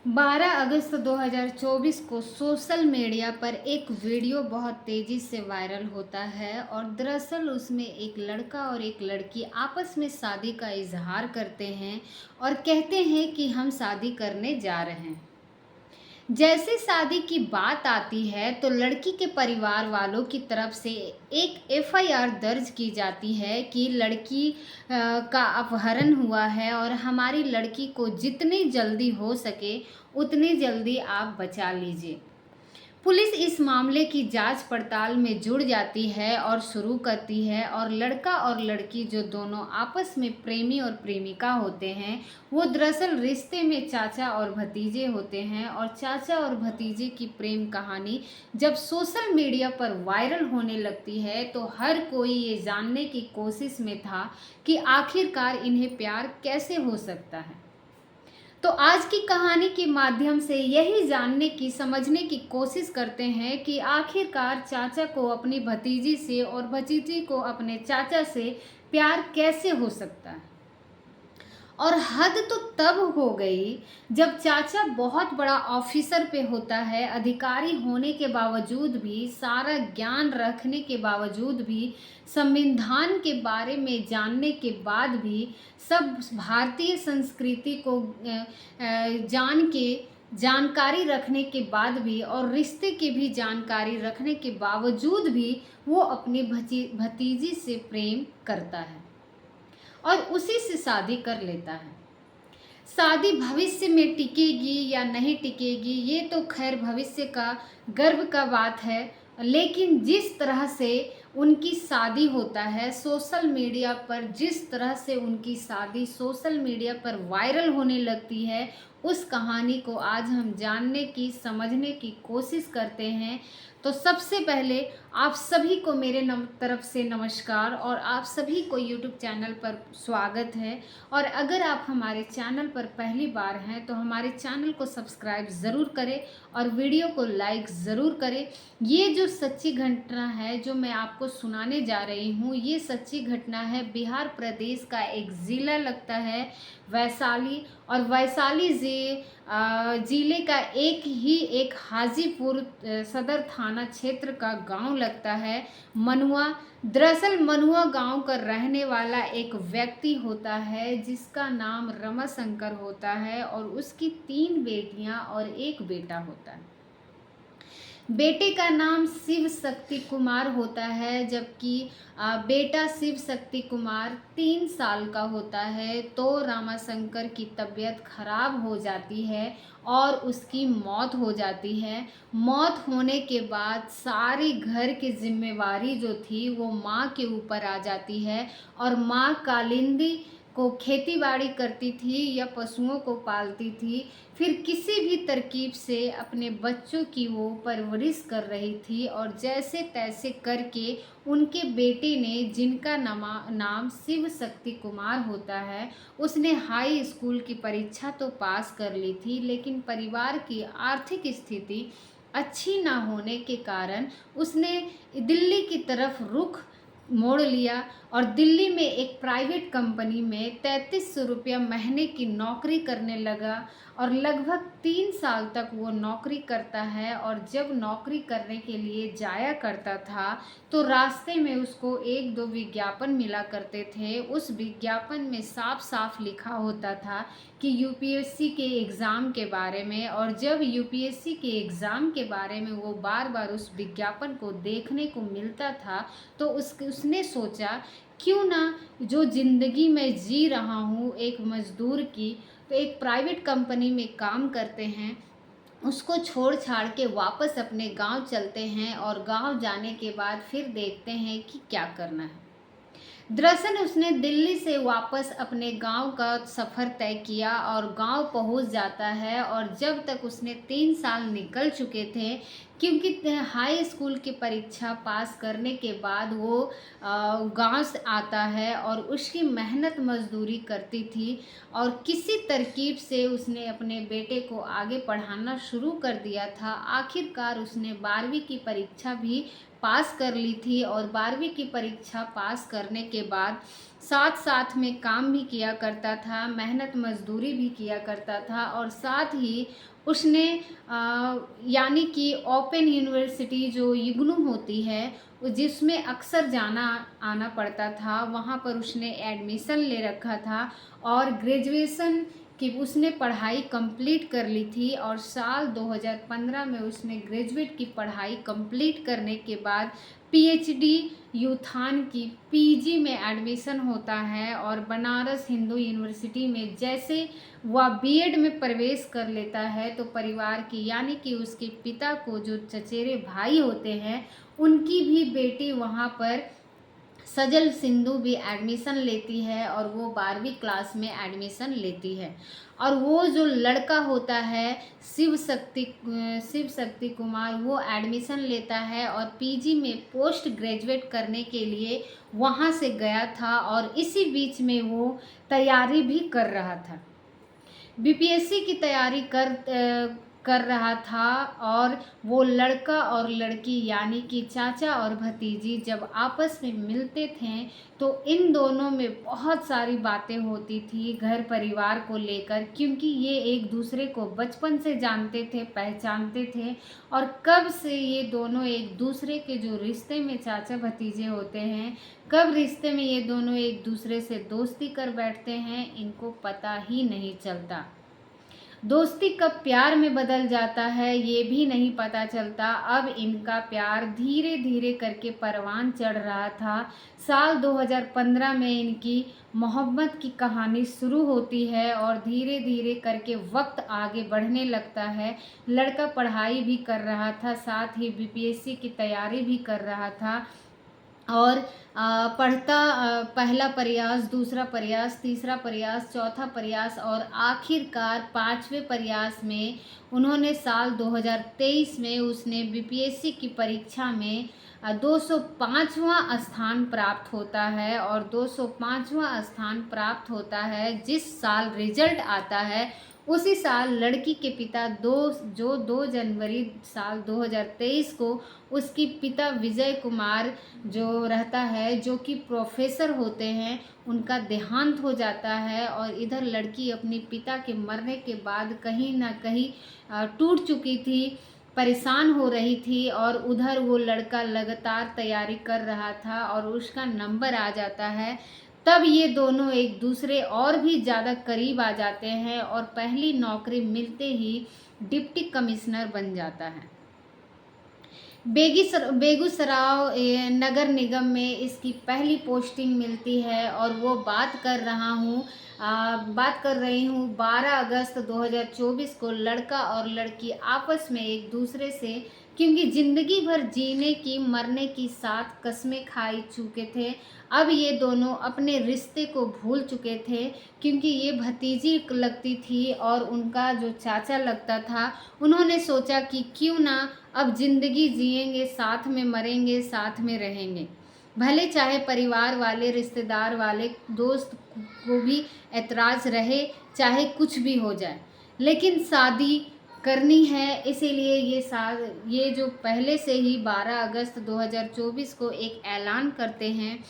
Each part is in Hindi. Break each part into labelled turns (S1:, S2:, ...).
S1: 12 अगस्त 2024 को सोशल मीडिया पर एक वीडियो बहुत तेज़ी से वायरल होता है और दरअसल उसमें एक लड़का और एक लड़की आपस में शादी का इजहार करते हैं और कहते हैं कि हम शादी करने जा रहे हैं। जैसे शादी की बात आती है तो लड़की के परिवार वालों की तरफ से एक एफआईआर दर्ज की जाती है कि लड़की का अपहरण हुआ है और हमारी लड़की को जितनी जल्दी हो सके उतनी जल्दी आप बचा लीजिए। पुलिस इस मामले की जांच पड़ताल में जुड़ जाती है और शुरू करती है और लड़का और लड़की जो दोनों आपस में प्रेमी और प्रेमिका होते हैं वो दरअसल रिश्ते में चाचा और भतीजे होते हैं और चाचा और भतीजे की प्रेम कहानी जब सोशल मीडिया पर वायरल होने लगती है तो हर कोई ये जानने की कोशिश में था कि आखिरकार इन्हें प्यार कैसे हो सकता है। तो आज की कहानी के माध्यम से यही जानने की समझने की कोशिश करते हैं कि आखिरकार चाचा को अपनी भतीजी से और भतीजी को अपने चाचा से प्यार कैसे हो सकता है। और हद तो तब हो गई जब चाचा बहुत बड़ा ऑफिसर पे होता है, अधिकारी होने के बावजूद भी, सारा ज्ञान रखने के बावजूद भी, संविधान के बारे में जानने के बाद भी, सब भारतीय संस्कृति को जान के जानकारी रखने के बाद भी और रिश्ते की भी जानकारी रखने के बावजूद भी वो अपनी भतीजी से प्रेम करता है और उसी से शादी कर लेता है। शादी भविष्य में टिकेगी या नहीं टिकेगी ये तो खैर भविष्य का गर्व का बात है, लेकिन जिस तरह से उनकी शादी होता है सोशल मीडिया पर, जिस तरह से उनकी शादी सोशल मीडिया पर वायरल होने लगती है, उस कहानी को आज हम जानने की समझने की कोशिश करते हैं। तो सबसे पहले आप सभी को मेरे तरफ से नमस्कार और आप सभी को यूट्यूब चैनल पर स्वागत है। और अगर आप हमारे चैनल पर पहली बार हैं तो हमारे चैनल को सब्सक्राइब ज़रूर करें और वीडियो को लाइक ज़रूर करें। ये जो सच्ची घटना है जो मैं आपको सुनाने जा रही हूँ, ये सच्ची घटना है बिहार प्रदेश का एक ज़िला लगता है वैशाली, और वैशाली ज़िले का एक हाजीपुर सदर थाना क्षेत्र का गांव लगता है मनुआ। दरअसल मनुआ गांव का रहने वाला एक व्यक्ति होता है जिसका नाम रमाशंकर होता है और उसकी 3 बेटियां और 1 बेटा होता है। बेटे का नाम शिव शक्ति कुमार होता है, जबकि बेटा शिव शक्ति कुमार 3 साल का होता है। तो रामाशंकर की तबीयत खराब हो जाती है और उसकी मौत हो जाती है। मौत होने के बाद सारी घर की जिम्मेवारी जो थी वो माँ के ऊपर आ जाती है और माँ कालिंदी को खेती बाड़ी करती थी या पशुओं को पालती थी, फिर किसी भी तरकीब से अपने बच्चों की वो परवरिश कर रही थी और जैसे तैसे करके उनके बेटे ने, जिनका नाम शिव शक्ति कुमार होता है, उसने हाई स्कूल की परीक्षा तो पास कर ली थी, लेकिन परिवार की आर्थिक स्थिति अच्छी ना होने के कारण उसने दिल्ली की तरफ रुख मोड़ लिया और दिल्ली में एक प्राइवेट कंपनी में 3300 रुपया महीने की नौकरी करने लगा और लगभग 3 साल तक वो नौकरी करता है। और जब नौकरी करने के लिए जाया करता था तो रास्ते में उसको 1-2 विज्ञापन मिला करते थे। उस विज्ञापन में साफ साफ लिखा होता था कि यूपीएससी के एग्ज़ाम के बारे में, और जब यूपीएससी के एग्ज़ाम के बारे में वो बार बार उस विज्ञापन को देखने को मिलता था तो उसने सोचा क्यों ना जो ज़िंदगी मैं जी रहा हूँ एक मज़दूर की, तो एक प्राइवेट कंपनी में काम करते हैं, उसको छोड़ छाड़ के वापस अपने गांव चलते हैं और गांव जाने के बाद फिर देखते हैं कि क्या करना है। दरअसल उसने दिल्ली से वापस अपने गांव का सफ़र तय किया और गांव पहुंच जाता है। और जब तक उसने 3 साल निकल चुके थे, क्योंकि हाई स्कूल की परीक्षा पास करने के बाद वो गांव से आता है और उसकी मेहनत मजदूरी करती थी और किसी तरकीब से उसने अपने बेटे को आगे पढ़ाना शुरू कर दिया था। आखिरकार उसने 12वीं की परीक्षा भी पास कर ली थी और 12वीं की परीक्षा पास करने के बाद साथ साथ में काम भी किया करता था, मेहनत मजदूरी भी किया करता था और साथ ही उसने यानी कि ओपन यूनिवर्सिटी जो इग्नू होती है जिसमें अक्सर जाना आना पड़ता था, वहाँ पर उसने एडमिशन ले रखा था और ग्रेजुएशन की उसने पढ़ाई कंप्लीट कर ली थी और साल 2015 में उसने ग्रेजुएट की पढ़ाई कंप्लीट करने के बाद पीएचडी यूथान की पीजी में एडमिशन होता है और बनारस हिंदू यूनिवर्सिटी में जैसे वह बीएड में प्रवेश कर लेता है तो परिवार की यानी कि उसके पिता को जो चचेरे भाई होते हैं उनकी भी बेटी वहाँ पर सजल सिंधु भी एडमिशन लेती है और वो 12वीं क्लास में एडमिशन लेती है और वो जो लड़का होता है शिव शक्ति कुमार वो एडमिशन लेता है और पीजी में पोस्ट ग्रेजुएट करने के लिए वहाँ से गया था और इसी बीच में वो तैयारी भी कर रहा था, बीपीएससी की तैयारी कर रहा था और वो लड़का और लड़की यानी कि चाचा और भतीजी जब आपस में मिलते थे तो इन दोनों में बहुत सारी बातें होती थी घर परिवार को लेकर, क्योंकि ये एक दूसरे को बचपन से जानते थे, पहचानते थे और कब से ये दोनों एक दूसरे के जो रिश्ते में चाचा भतीजे होते हैं, कब रिश्ते में ये दोनों एक दूसरे से दोस्ती कर बैठते हैं इनको पता ही नहीं चलता। दोस्ती कब प्यार में बदल जाता है ये भी नहीं पता चलता। अब इनका प्यार धीरे धीरे करके परवान चढ़ रहा था। साल 2015 में इनकी मोहब्बत की कहानी शुरू होती है और धीरे धीरे करके वक्त आगे बढ़ने लगता है। लड़का पढ़ाई भी कर रहा था, साथ ही बीपीएससी की तैयारी भी कर रहा था और पहला प्रयास, दूसरा प्रयास, तीसरा प्रयास, चौथा प्रयास और आखिरकार 5वें प्रयास में उन्होंने साल 2023 में उसने बीपीएससी की परीक्षा में 205वां स्थान प्राप्त होता है और 205वां स्थान प्राप्त होता है। जिस साल रिजल्ट आता है उसी साल लड़की के पिता 2 जनवरी साल 2023 को उसकी पिता विजय कुमार जो रहता है, जो कि प्रोफेसर होते हैं, उनका देहांत हो जाता है और इधर लड़की अपनी पिता के मरने के बाद कहीं ना कहीं टूट चुकी थी, परेशान हो रही थी और उधर वो लड़का लगातार तैयारी कर रहा था और उसका नंबर आ जाता है। तब ये दोनों एक दूसरे और भी ज़्यादा करीब आ जाते हैं और पहली नौकरी मिलते ही डिप्टी कमिश्नर बन जाता है। बेगूसराय नगर निगम में इसकी पहली पोस्टिंग मिलती है और वो बात कर रही हूँ 12 अगस्त 2024 को। लड़का और लड़की आपस में एक दूसरे से, क्योंकि ज़िंदगी भर जीने की मरने की साथ कस्में खाई चुके थे, अब ये दोनों अपने रिश्ते को भूल चुके थे, क्योंकि ये भतीजी लगती थी और उनका जो चाचा लगता था। उन्होंने सोचा कि क्यों ना अब ज़िंदगी जिएंगे, साथ में मरेंगे, साथ में रहेंगे, भले चाहे परिवार वाले, रिश्तेदार वाले, दोस्त को भी ऐतराज़ रहे, चाहे कुछ भी हो जाए, लेकिन शादी करनी है। इसीलिए ये जो पहले से ही 12 अगस्त 2024 को एक ऐलान करते हैं,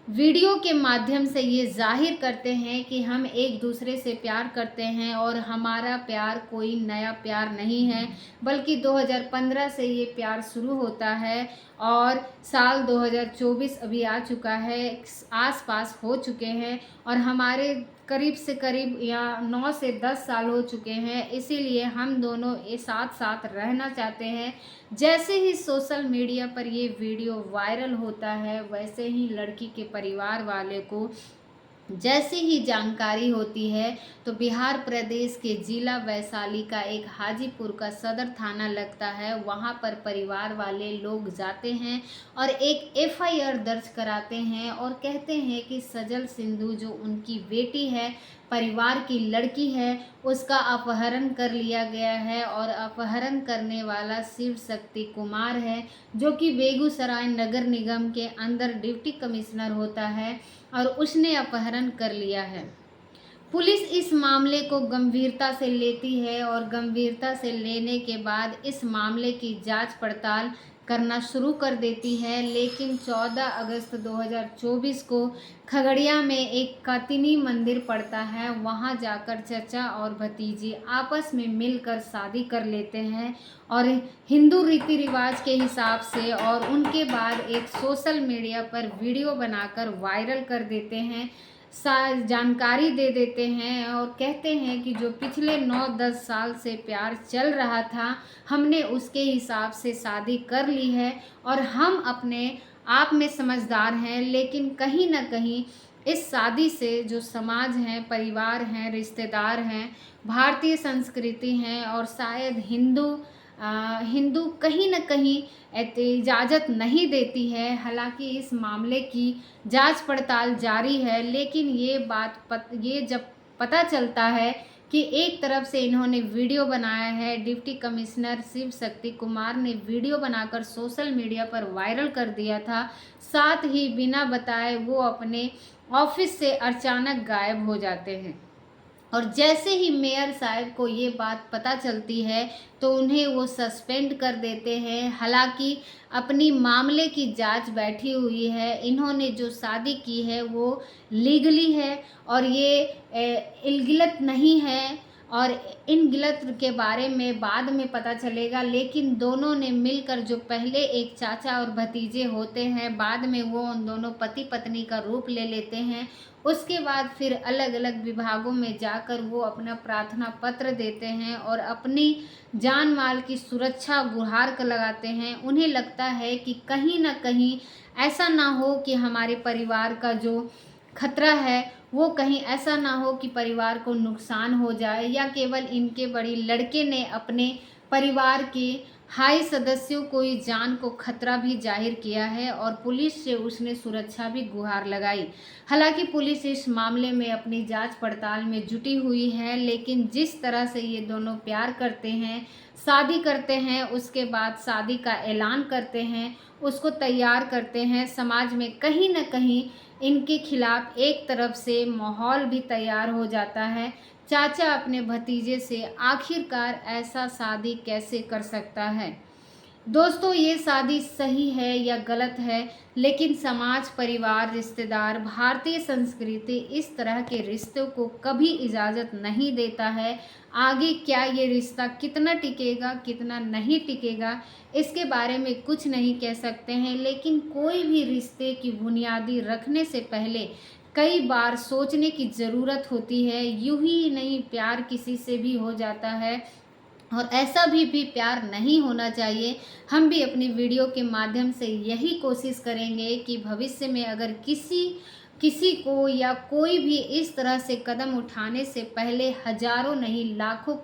S1: वीडियो के माध्यम से ये जाहिर करते हैं कि हम एक दूसरे से प्यार करते हैं और हमारा प्यार कोई नया प्यार नहीं है, बल्कि 2015 से ये प्यार शुरू होता है और साल 2024 अभी आ चुका है, आसपास हो चुके हैं और हमारे करीब से करीब या 9 से 10 साल हो चुके हैं। इसीलिए हम दोनों साथ साथ रहना चाहते हैं। जैसे ही सोशल मीडिया पर ये वीडियो वायरल होता है, वैसे ही लड़की के परिवार वाले को जैसे ही जानकारी होती है तो बिहार प्रदेश के जिला वैशाली का एक हाजीपुर का सदर थाना लगता है, वहाँ पर परिवार वाले लोग जाते हैं और एक एफआईआर दर्ज कराते हैं और कहते हैं कि सजल सिंधु जो उनकी बेटी है, परिवार की लड़की है, उसका अपहरण कर लिया गया है और अपहरण करने वाला शिव शक्ति कुमार है, जो कि बेगूसराय नगर निगम के अंदर डिप्टी कमिश्नर होता है और उसने अपहरण कर लिया है। पुलिस इस मामले को गंभीरता से लेती है और गंभीरता से लेने के बाद इस मामले की जांच पड़ताल करना शुरू कर देती है। लेकिन 14 अगस्त 2024 को खगड़िया में एक कातिनी मंदिर पड़ता है। वहां जाकर चचा और भतीजी आपस में मिलकर शादी कर लेते हैं और हिंदू रीति रिवाज के हिसाब से, और उनके बाद एक सोशल मीडिया पर वीडियो बनाकर वायरल कर देते हैं, जानकारी दे देते हैं और कहते हैं कि जो पिछले 9-10 साल से प्यार चल रहा था, हमने उसके हिसाब से शादी कर ली है और हम अपने आप में समझदार हैं। लेकिन कहीं ना कहीं इस शादी से जो समाज है, परिवार हैं, रिश्तेदार हैं, भारतीय संस्कृति हैं और शायद हिंदू कहीं न कहीं इजाज़त नहीं देती है। हालांकि इस मामले की जांच पड़ताल जारी है, लेकिन ये जब पता चलता है कि एक तरफ से इन्होंने वीडियो बनाया है, डिप्टी कमिश्नर शिव शक्ति कुमार ने वीडियो बनाकर सोशल मीडिया पर वायरल कर दिया था, साथ ही बिना बताए वो अपने ऑफिस से अचानक गायब हो जाते हैं। और जैसे ही मेयर साहब को ये बात पता चलती है तो उन्हें वो सस्पेंड कर देते हैं। हालांकि अपनी मामले की जांच बैठी हुई है, इन्होंने जो शादी की है वो लीगली है और ये इल्गिलत नहीं है, और इन गिलत के बारे में बाद में पता चलेगा। लेकिन दोनों ने मिलकर, जो पहले एक चाचा और भतीजे होते हैं, बाद में वो उन दोनों पति पत्नी का रूप ले लेते हैं। उसके बाद फिर अलग अलग विभागों में जाकर वो अपना प्रार्थना पत्र देते हैं और अपनी जान माल की सुरक्षा गुहार कर लगाते हैं। उन्हें लगता है कि कहीं ना कहीं ऐसा ना हो कि हमारे परिवार का जो खतरा है वो कहीं ऐसा ना हो कि परिवार को नुकसान हो जाए, या केवल इनके बड़ी लड़के ने अपने परिवार के हाई सदस्यों को ही जान को खतरा भी जाहिर किया है और पुलिस से उसने सुरक्षा भी गुहार लगाई। हालांकि पुलिस इस मामले में अपनी जांच पड़ताल में जुटी हुई है, लेकिन जिस तरह से ये दोनों प्यार करते हैं, शादी करते हैं, उसके बाद शादी का ऐलान करते हैं, उसको तैयार करते हैं, समाज में कहीं ना कहीं इनके खिलाफ एक तरफ से माहौल भी तैयार हो जाता है। चाचा अपने भतीजे से आखिरकार ऐसा शादी कैसे कर सकता है। दोस्तों, ये शादी सही है या गलत है, लेकिन समाज, परिवार, रिश्तेदार, भारतीय संस्कृति इस तरह के रिश्तों को कभी इजाज़त नहीं देता है। आगे क्या ये रिश्ता कितना टिकेगा, कितना नहीं टिकेगा, इसके बारे में कुछ नहीं कह सकते हैं। लेकिन कोई भी रिश्ते की बुनियादी रखने से पहले कई बार सोचने की ज़रूरत होती है। यूं ही नहीं, प्यार किसी से भी हो जाता है और ऐसा भी प्यार नहीं होना चाहिए। हम भी अपनी वीडियो के माध्यम से यही कोशिश करेंगे कि भविष्य में अगर किसी को या कोई भी इस तरह से कदम उठाने से पहले हजारों नहीं लाखों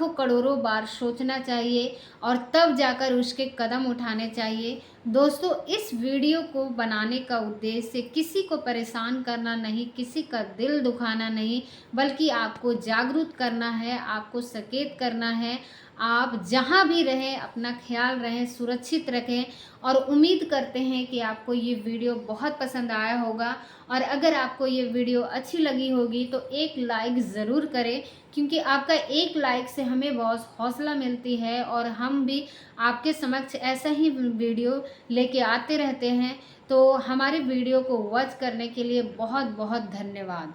S1: करोड़ों बार सोचना चाहिए और तब जाकर उसके कदम उठाने चाहिए। दोस्तों, इस वीडियो को बनाने का उद्देश्य किसी को परेशान करना नहीं, किसी का दिल दुखाना नहीं, बल्कि आपको जागरूक करना है, आपको सचेत करना है। आप जहाँ भी रहें अपना ख्याल रहें, सुरक्षित रखें और उम्मीद करते हैं कि आपको ये वीडियो बहुत पसंद आया होगा। और अगर आपको ये वीडियो अच्छी लगी होगी तो एक लाइक ज़रूर करें, क्योंकि आपका एक लाइक से हमें बहुत हौसला मिलती है और हम भी आपके समक्ष ऐसा ही वीडियो लेके आते रहते हैं। तो हमारे वीडियो को वॉच करने के लिए बहुत बहुत धन्यवाद।